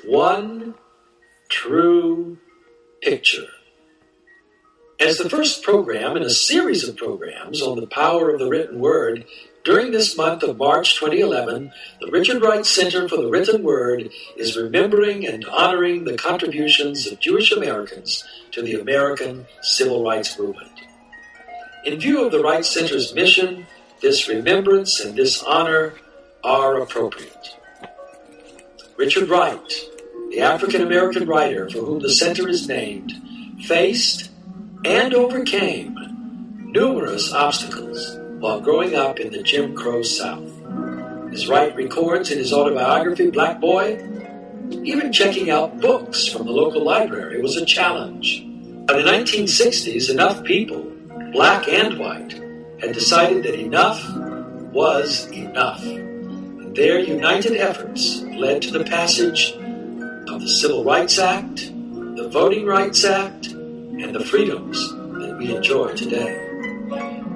one true picture. As the first program in a series of programs on the power of the written word, during this month of March 2011, the Richard Wright Center for the Written Word is remembering and honoring the contributions of Jewish Americans to the American Civil Rights Movement. In view of the Wright Center's mission, this remembrance and this honor are appropriate. Richard Wright, the African-American writer for whom the center is named, faced and overcame numerous obstacles while growing up in the Jim Crow South. As Wright records in his autobiography, Black Boy, even checking out books from the local library was a challenge. By the 1960s, enough people, black and white, had decided that enough was enough. And their united efforts led to the passage of the Civil Rights Act, the Voting Rights Act, and the freedoms that we enjoy today.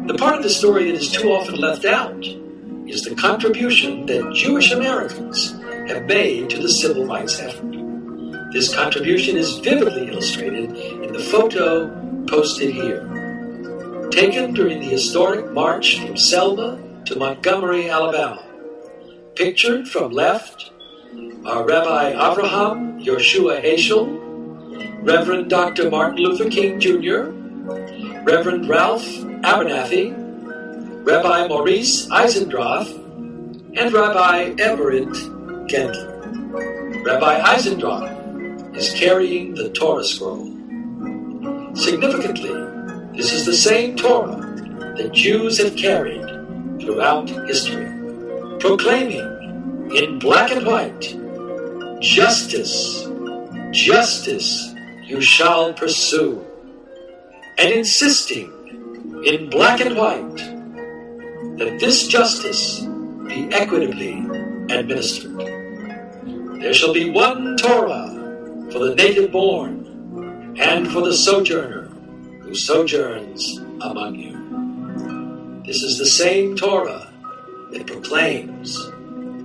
The part of the story that is too often left out is the contribution that Jewish Americans have made to the civil rights effort. This contribution is vividly illustrated in the photo posted here. Taken during the historic march from Selma to Montgomery, Alabama. Pictured from left are Rabbi Avraham Yoshua Heschel, Reverend Dr. Martin Luther King Jr., Reverend Ralph Abernathy, Rabbi Maurice Eisendroth, and Rabbi Everett Gendler. Rabbi Eisendroth is carrying the Torah scroll. Significantly, this is the same Torah that Jews have carried throughout history, proclaiming in black and white, justice, justice you shall pursue, and insisting in black and white that this justice be equitably administered. There shall be one Torah for the native born and for the sojourner who sojourns among you. This is the same Torah that proclaims,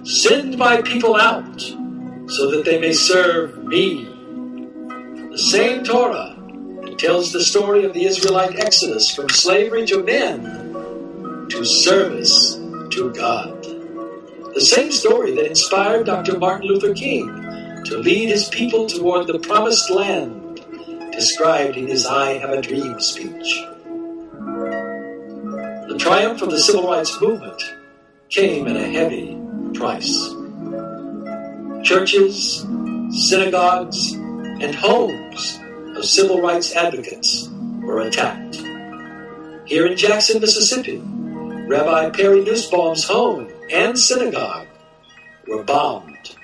send my people out so that they may serve me. The same Torah that tells the story of the Israelite exodus from slavery to men to service to God. The same story that inspired Dr. Martin Luther King to lead his people toward the promised land described in his I Have a Dream speech. The triumph of the civil rights movement came at a heavy price. Churches, synagogues, and homes of civil rights advocates were attacked. Here in Jackson, Mississippi, Rabbi Perry Nussbaum's home and synagogue were bombed.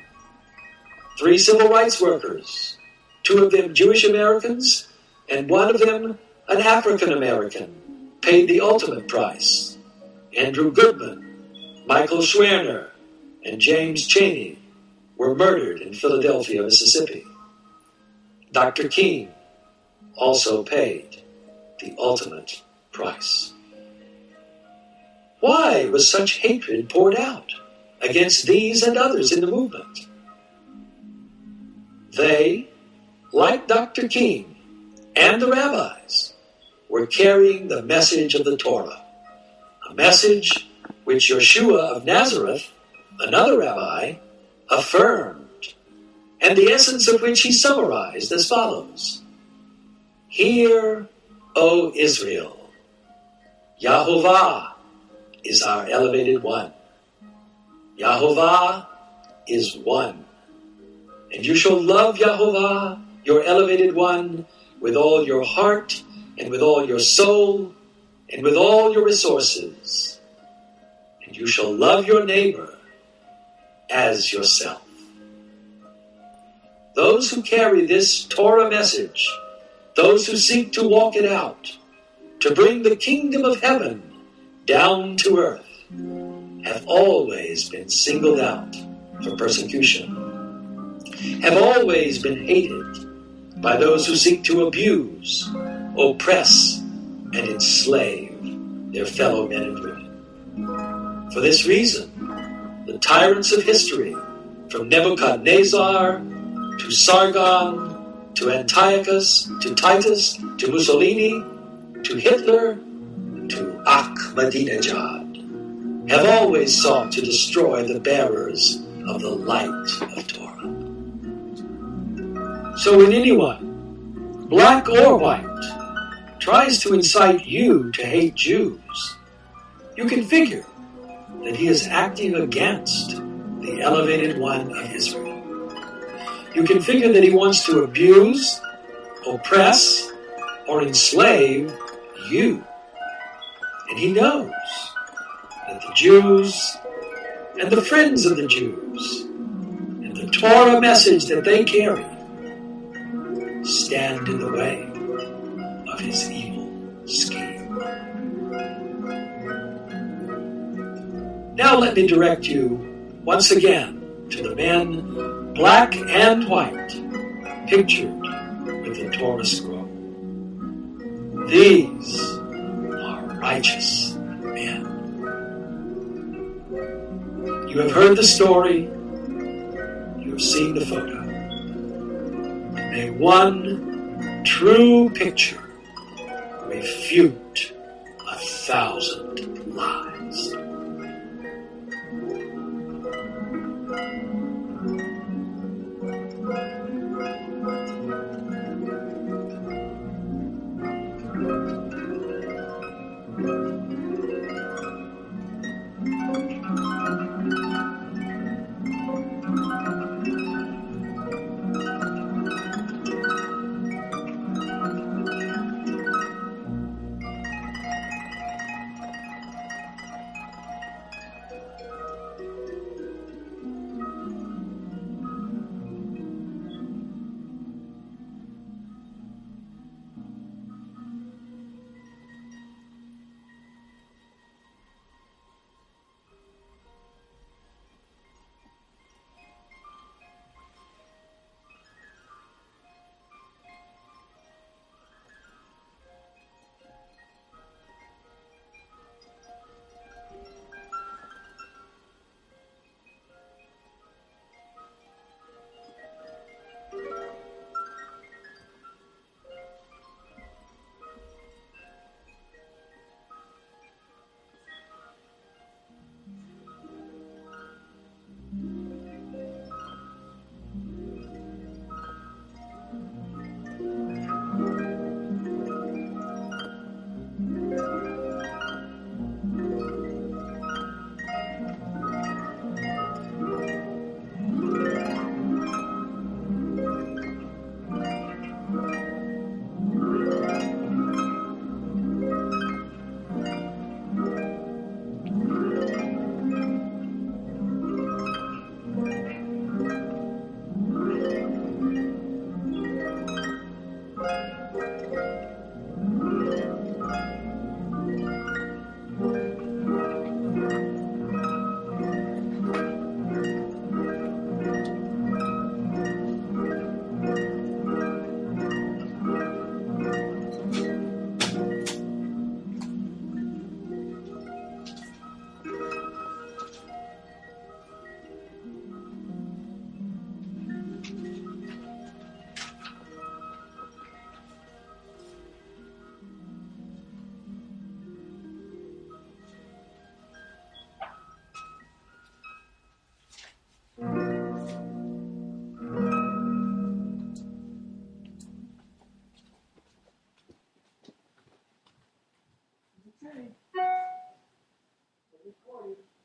3 civil rights workers, 2 of them Jewish Americans, and 1 of them an African American, paid the ultimate price. Andrew Goodman, Michael Schwerner, and James Chaney were murdered in Philadelphia, Mississippi. Dr. King also paid the ultimate price. Why was such hatred poured out against these and others in the movement? They, like Dr. King and the rabbis, were carrying the message of the Torah, a message which Yeshua of Nazareth, another rabbi, affirmed, and the essence of which he summarized as follows. Hear, O Israel, Yahovah is our elevated one. Yahovah is one. And you shall love Yahovah, your elevated one, with all your heart and with all your soul and with all your resources. And you shall love your neighbor as yourself. Those who carry this Torah message, those who seek to walk it out, to bring the kingdom of heaven down to earth, have always been singled out for persecution, have always been hated by those who seek to abuse, oppress, and enslave their fellow men and women. For this reason, the tyrants of history, from Nebuchadnezzar to Sargon, to Antiochus, to Titus, to Mussolini, to Hitler, to Ahmadinejad, have always sought to destroy the bearers of the light of Torah. So when anyone, black or white, tries to incite you to hate Jews, you can figure that he is acting against the elevated one of Israel. You can figure that he wants to abuse, oppress, or enslave you. And he knows that the Jews and the friends of the Jews and the Torah message that they carry stand in the way of his evil scheme. Now let me direct you once again to the men, black and white, pictured with the Torah scroll. These are righteous men. You have heard the story. You have seen the photo. May one true picture refute 1,000 lies. Okay.